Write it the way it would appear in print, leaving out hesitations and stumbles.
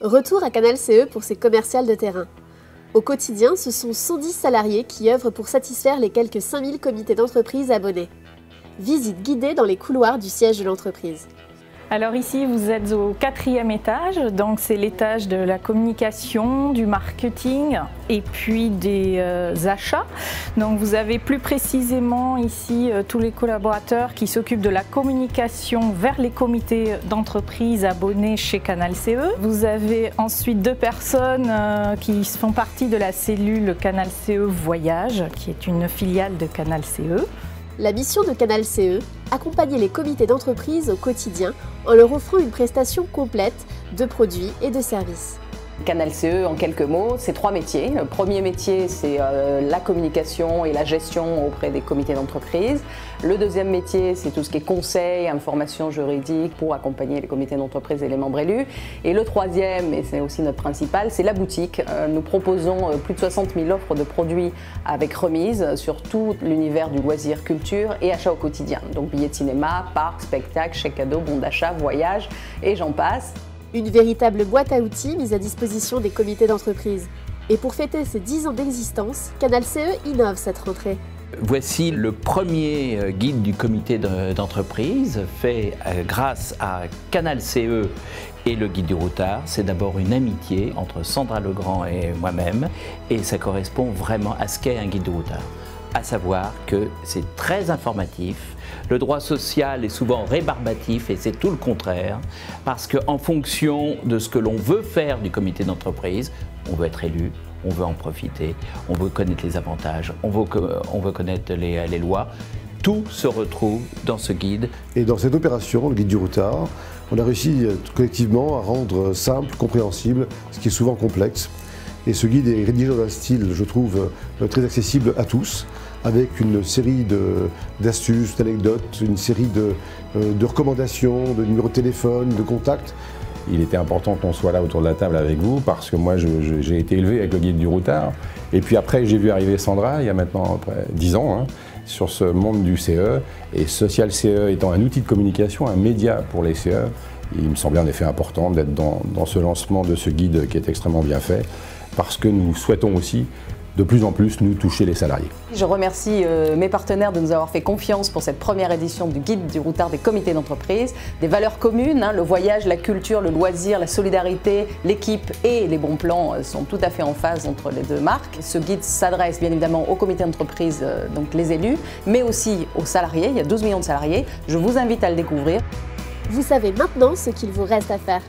Retour à Canal CE pour ses commerciales de terrain. Au quotidien, ce sont 110 salariés qui œuvrent pour satisfaire les quelques 5000 comités d'entreprise abonnés. Visite guidée dans les couloirs du siège de l'entreprise. Alors ici, vous êtes au 4e étage, donc c'est l'étage de la communication, du marketing et puis des achats. Donc vous avez plus précisément ici tous les collaborateurs qui s'occupent de la communication vers les comités d'entreprise abonnés chez Canal CE. Vous avez ensuite 2 personnes qui font partie de la cellule Canal CE Voyage, qui est une filiale de Canal CE. La mission de Canal CE, accompagner les comités d'entreprise au quotidien en leur offrant une prestation complète de produits et de services. Canal CE, en quelques mots, c'est 3 métiers. Le premier métier, c'est la communication et la gestion auprès des comités d'entreprise. Le deuxième métier, c'est tout ce qui est conseil, information juridique pour accompagner les comités d'entreprise et les membres élus. Et le troisième, et c'est aussi notre principal, c'est la boutique. Nous proposons plus de 60 000 offres de produits avec remise sur tout l'univers du loisir, culture et achat au quotidien. Donc billets de cinéma, parcs, spectacles, chèques cadeaux, bons d'achat, voyages et j'en passe. Une véritable boîte à outils mise à disposition des comités d'entreprise. Et pour fêter ses 10 ans d'existence, Canal CE innove cette rentrée. Voici le premier guide du comité d'entreprise fait grâce à Canal CE et le guide du routard. C'est d'abord une amitié entre Sandra Legrand et moi-même et ça correspond vraiment à ce qu'est un guide du routard. À savoir que c'est très informatif, le droit social est souvent rébarbatif et c'est tout le contraire parce qu'en fonction de ce que l'on veut faire du comité d'entreprise, on veut être élu, on veut en profiter, on veut connaître les avantages, on veut connaître les lois. Tout se retrouve dans ce guide. Et dans cette opération, le guide du routard, on a réussi collectivement à rendre simple, compréhensible, ce qui est souvent complexe. Et ce guide est rédigé dans un style, je trouve, très accessible à tous, avec une série d'astuces, d'anecdotes, une série de recommandations, de numéros de téléphone, de contacts. Il était important qu'on soit là autour de la table avec vous parce que moi j'ai été élevé avec le guide du routard. Et puis après j'ai vu arriver Sandra, il y a maintenant 10 ans, sur ce monde du CE. Et Social CE étant un outil de communication, un média pour les CE, il me semblait en effet important d'être dans ce lancement de ce guide qui est extrêmement bien fait parce que nous souhaitons aussi de plus en plus nous toucher les salariés. Je remercie mes partenaires de nous avoir fait confiance pour cette première édition du guide du routard des comités d'entreprise. Des valeurs communes, le voyage, la culture, le loisir, la solidarité, l'équipe et les bons plans sont tout à fait en phase entre les 2 marques. Ce guide s'adresse bien évidemment aux comités d'entreprise, donc les élus, mais aussi aux salariés. Il y a 12 millions de salariés. Je vous invite à le découvrir. Vous savez maintenant ce qu'il vous reste à faire.